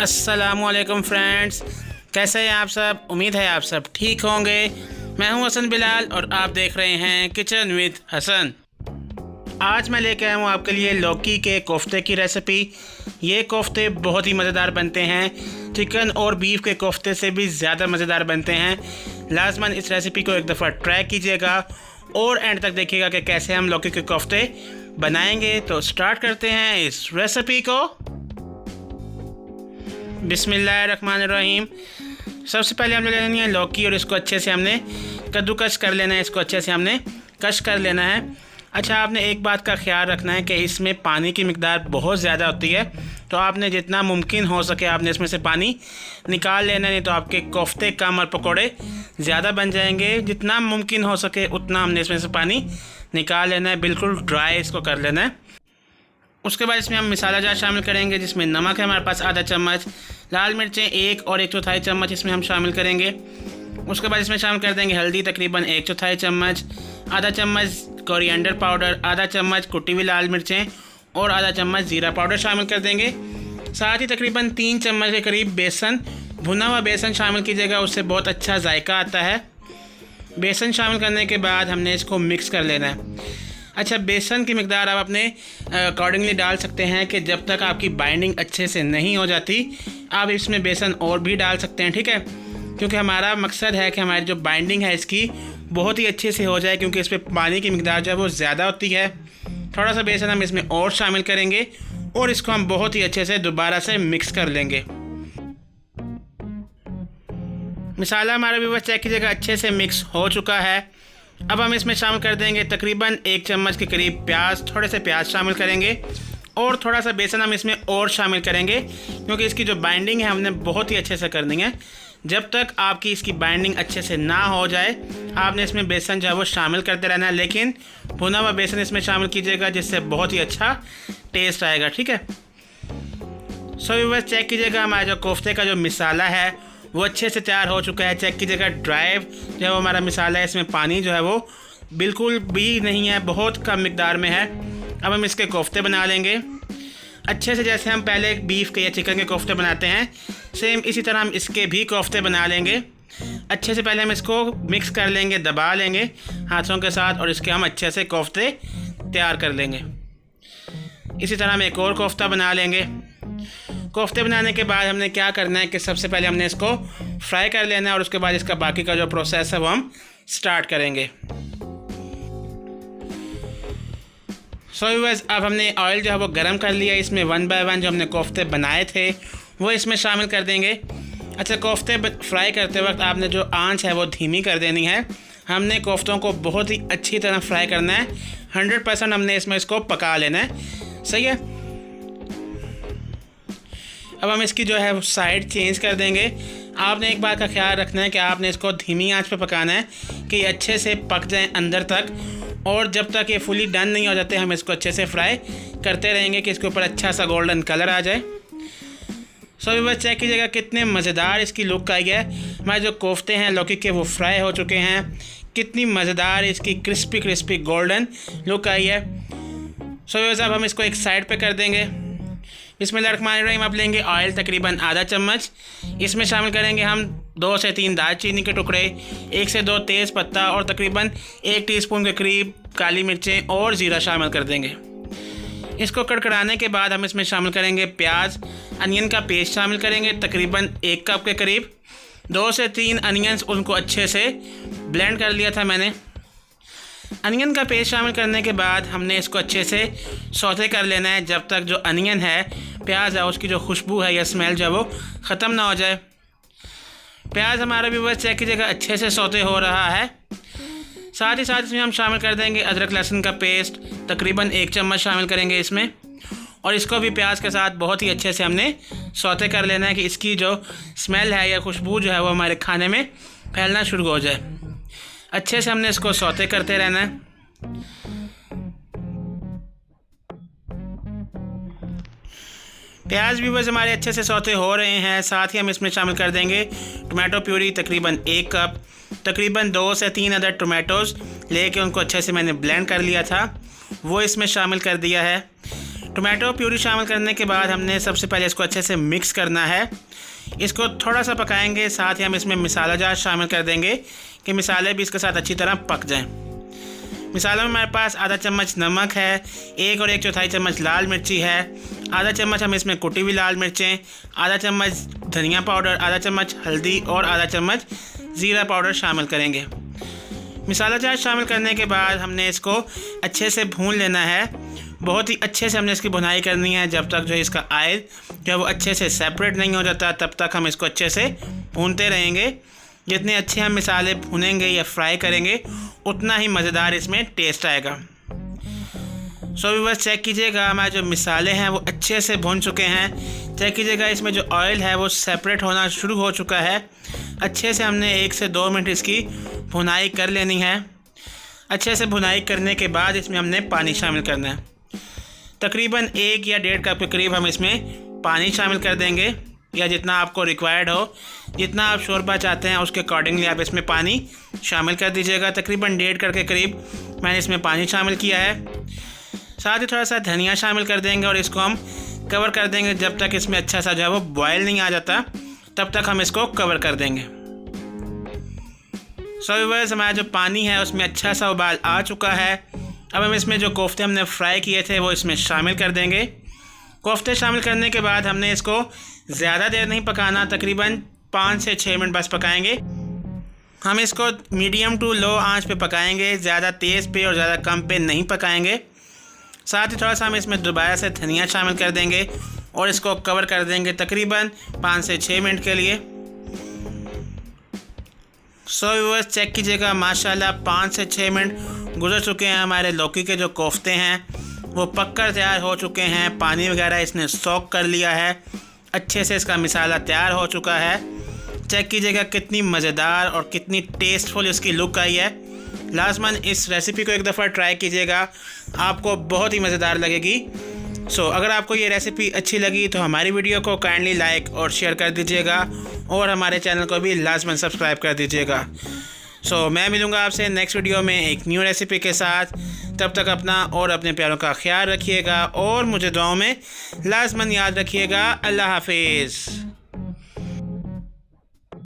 अस्सलामुअलैकुम फ्रेंड्स, कैसे हैं आप सब। उम्मीद है आप सब ठीक होंगे। मैं हूं हसन बिलाल और आप देख रहे हैं किचन विद हसन। आज मैं लेके आया हूं आपके लिए लौकी के कोफ्ते की रेसिपी। ये कोफ्ते बहुत ही मज़ेदार बनते हैं, चिकन और बीफ के कोफ्ते से भी ज़्यादा मज़ेदार बनते हैं। लाजमन इस रेसिपी को एक दफ़ा ट्राई कीजिएगा और एंड तक देखिएगा कि कैसे हम लौकी के कोफ्ते बनाएंगे। तो स्टार्ट करते हैं इस रेसिपी को। बिस्मिल्लाहिर्रहमानिर्रहीम। सबसे पहले हमने लेनी है लौकी और इसको अच्छे से हमने कद्दूकस कर लेना है। इसको अच्छे से हमने कश कर लेना है। अच्छा, आपने एक बात का ख्याल रखना है कि इसमें पानी की मिकदार बहुत ज़्यादा होती है, तो आपने जितना मुमकिन हो सके आपने इसमें से पानी निकाल लेना है, नहीं तो आपके कोफ्ते कम और पकोड़े ज़्यादा बन जाएंगे। जितना मुमकिन हो सके उतना हमने इसमें से पानी निकाल लेना है, बिल्कुल ड्राई इसको कर लेना है। उसके बाद इसमें हम मसाला जार शामिल करेंगे, जिसमें नमक है हमारे पास आधा चम्मच, लाल मिर्चें 1 और 1/4 चम्मच इसमें हम शामिल करेंगे। उसके बाद इसमें शामिल कर देंगे हल्दी तकरीबन 1/4 चम्मच, आधा चम्मच कोरिएंडर पाउडर, आधा चम्मच कुटी हुई लाल मिर्चें और आधा चम्मच ज़ीरा पाउडर शामिल कर देंगे। साथ ही तकरीबन 3 चम्मच के करीब बेसन, भुना हुआ बेसन शामिल कीजिएगा, उससे बहुत अच्छा जायका आता है। बेसन शामिल करने के बाद हमने इसको मिक्स कर लेना है। अच्छा, बेसन की मिकदार आप अपने अकॉर्डिंगली डाल सकते हैं कि जब तक आपकी बाइंडिंग अच्छे से नहीं हो जाती आप इसमें बेसन और भी डाल सकते हैं, ठीक है। क्योंकि हमारा मकसद है कि हमारी जो बाइंडिंग है इसकी बहुत ही अच्छे से हो जाए, क्योंकि इस पर पानी की मिकदार जो है वो ज़्यादा होती है। थोड़ा सा बेसन हम इसमें और शामिल करेंगे और इसको हम बहुत ही अच्छे से दोबारा से मिक्स कर लेंगे। मसाला हमारा भी बस चेक कीजिएगा अच्छे से मिक्स हो चुका है। अब हम इसमें शामिल कर देंगे तकरीबन 1 चम्मच के करीब प्याज, थोड़े से प्याज शामिल करेंगे और थोड़ा सा बेसन हम इसमें और शामिल करेंगे, क्योंकि इसकी जो बाइंडिंग है हमने बहुत ही अच्छे से करनी है। जब तक आपकी इसकी बाइंडिंग अच्छे से ना हो जाए आपने इसमें बेसन जो है वो शामिल करते रहना है, लेकिन भुना हुआ बेसन इसमें शामिल कीजिएगा, जिससे बहुत ही अच्छा टेस्ट आएगा, ठीक है। सो बस चेक कीजिएगा हमारा जो कोफ्ते का जो मसाला है वो अच्छे से तैयार हो चुका है। चेक कीजिएगा ड्राई जो है वो हमारा मसाला है, इसमें पानी जो है वो बिल्कुल भी नहीं है, बहुत कम मिकदार में है। अब हम इसके कोफ्ते बना लेंगे अच्छे से, जैसे हम पहले बीफ के या चिकन के कोफ्ते बनाते हैं सेम इसी तरह हम इसके भी कोफ्ते बना लेंगे। अच्छे से पहले हम इसको मिक्स कर लेंगे, दबा लेंगे हाथों के साथ और इसके हम अच्छे से कोफ्ते तैयार कर लेंगे। इसी तरह हम एक और कोफ्ता बना लेंगे। कोफ्ते बनाने के बाद हमने क्या करना है कि सबसे पहले हमने इसको फ्राई कर लेना है और उसके बाद इसका बाकी का जो प्रोसेस है वो हम स्टार्ट करेंगे। व्यूअर्स, अब हमने ऑयल जो है वो गर्म कर लिया। इसमें 1 बाय 1 जो हमने कोफ्ते बनाए थे वो इसमें शामिल कर देंगे। अच्छा, कोफ्ते फ्राई करते वक्त आपने जो आंच है वो धीमी कर देनी है। हमने कोफ्तों को बहुत ही अच्छी तरह फ्राई करना है, 100% हमने इसमें इसको पका लेना है, सही है। अब हम इसकी जो है साइड चेंज कर देंगे। आपने एक बात का ख्याल रखना है कि आपने इसको धीमी आंच पे पकाना है कि ये अच्छे से पक जाए अंदर तक, और जब तक ये फुली डन नहीं हो जाते हम इसको अच्छे से फ्राई करते रहेंगे कि इसके ऊपर अच्छा सा गोल्डन कलर आ जाए। सो बस चेक कीजिएगा कितने मज़ेदार इसकी लुक आई है। हमारे जो कोफ्ते हैं लौकी के वो फ्राई हो चुके हैं, कितनी मज़ेदार इसकी क्रिस्पी क्रिस्पी गोल्डन लुक आई है। सो बस अब हम इसको एक साइड पे कर देंगे। बिस्मिल्लाहिर्रहमानिर्रहीम। अब लेंगे ऑयल तकरीबन आधा चम्मच, इसमें शामिल करेंगे हम 2 से 3 दालचीनी के टुकड़े, 1 से 2 तेज़ पत्ता और तकरीबन 1 टीस्पून के करीब काली मिर्चें और ज़ीरा शामिल कर देंगे। इसको कड़कड़ाने के बाद हम इसमें शामिल करेंगे प्याज, अनियन का पेस्ट शामिल करेंगे तकरीबन 1 कप के करीब। 2 से 3 अनियंस, उनको अच्छे से ब्लेंड कर लिया था मैंने। अनियन का पेस्ट शामिल करने के बाद हमने इसको अच्छे से सौते कर लेना है जब तक जो अनियन है, प्याज है, उसकी जो खुशबू है या स्मेल जो है वो ख़त्म ना हो जाए। प्याज हमारा भी बस चेक कीजिएगा अच्छे से सौते हो रहा है। साथ ही साथ इसमें हम शामिल कर देंगे अदरक लहसुन का पेस्ट, तकरीबन 1 चम्मच शामिल करेंगे इसमें, और इसको भी प्याज के साथ बहुत ही अच्छे से हमने सौते कर लेना है कि इसकी जो स्मेल है या खुशबू जो है वो हमारे खाने में फैलना शुरू हो जाए। अच्छे से हमने इसको सौते करते रहना है। प्याज भी बस हमारे अच्छे से सौते हो रहे हैं। साथ ही हम इसमें शामिल कर देंगे टोमेटो प्यूरी तकरीबन 1 कप, तकरीबन 2 से 3 अदर टोमेटोज़ लेके उनको अच्छे से मैंने ब्लेंड कर लिया था, वो इसमें शामिल कर दिया है। टोमेटो प्यूरी शामिल करने के बाद हमने सबसे पहले इसको अच्छे से मिक्स करना है। इसको थोड़ा सा पकाएंगे, साथ ही हम इसमें मसाला जार शामिल कर देंगे कि मसाले भी इसके साथ अच्छी तरह पक जाएं। मसालों में हमारे पास आधा चम्मच नमक है, 1 और 1 चौथाई चम्मच लाल मिर्ची है, आधा चम्मच हम इसमें कुटी हुई लाल मिर्चें, आधा चम्मच धनिया पाउडर, आधा चम्मच हल्दी और आधा चम्मच ज़ीरा पाउडर शामिल करेंगे। मसाला जार शामिल करने के बाद हमने इसको अच्छे से भून लेना है। बहुत ही अच्छे से हमने इसकी भुनाई करनी है जब तक जो इसका ऑयल जो वो अच्छे से सेपरेट नहीं हो जाता, तब तक हम इसको अच्छे से भूनते रहेंगे। जितने अच्छे हम मसाले भुनेंगे या फ्राई करेंगे उतना ही मज़ेदार इसमें टेस्ट आएगा। सो व्यूअर्स, चेक कीजिएगा हमारे जो मसाले हैं वो अच्छे से भुन चुके हैं। चेक कीजिएगा इसमें जो ऑयल है वो सेपरेट होना शुरू हो चुका है। अच्छे से हमने 1 से 2 मिनट इसकी भुनाई कर लेनी है। अच्छे से भुनाई करने के बाद इसमें हमने पानी शामिल करना है। तकरीबन 1 या 1.5 कप के करीब हम इसमें पानी शामिल कर देंगे, या जितना आपको रिक्वायर्ड हो, जितना आप शोरबा चाहते हैं उसके अकॉर्डिंगली आप इसमें पानी शामिल कर दीजिएगा। तकरीबन 1.5 कप के करीब मैंने इसमें पानी शामिल किया है। साथ ही थोड़ा सा धनिया शामिल कर देंगे और इसको हम कवर कर देंगे जब तक इसमें अच्छा सा जो है वो बॉयल नहीं आ जाता, तब तक हम इसको कवर कर देंगे। सो व्यूअर्स, हमारा जो पानी है उसमें अच्छा सा उबाल आ चुका है। अब हम इसमें जो कोफ्ते हमने फ्राई किए थे वो इसमें शामिल कर देंगे। कोफ्ते शामिल करने के बाद हमने इसको ज़्यादा देर नहीं पकाना, तकरीबन 5 से 6 मिनट बस पकाएंगे। हम इसको मीडियम टू लो आंच पे पकाएंगे, ज़्यादा तेज़ पे और ज़्यादा कम पे नहीं पकाएंगे। साथ ही थोड़ा सा हम इसमें दोबारा से धनिया शामिल कर देंगे और इसको कवर कर देंगे तकरीबन 5 से 6 मिनट के लिए। सो व्यूअर्स, चेक कीजिएगा माशाल्लाह 5 से 6 मिनट गुजर चुके हैं। हमारे लौकी के जो कोफ्ते हैं वो पककर तैयार हो चुके हैं। पानी वगैरह इसने सोक कर लिया है, अच्छे से इसका मसाला तैयार हो चुका है। चेक कीजिएगा कितनी मज़ेदार और कितनी टेस्टफुल इसकी लुक आई है। लाजमन इस रेसिपी को एक दफ़ा ट्राई कीजिएगा, आपको बहुत ही मज़ेदार लगेगी। सो अगर आपको ये रेसिपी अच्छी लगी तो हमारी वीडियो को काइंडली लाइक और शेयर कर दीजिएगा और हमारे चैनल को भी लाजमन सब्सक्राइब कर दीजिएगा। सो मैं मिलूँगा आपसे नेक्स्ट वीडियो में एक न्यू रेसिपी के साथ। तब तक अपना और अपने प्यारों का ख्याल रखिएगा और मुझे दुआओं में लाजमन याद रखिएगा। अल्लाह हाफिज़।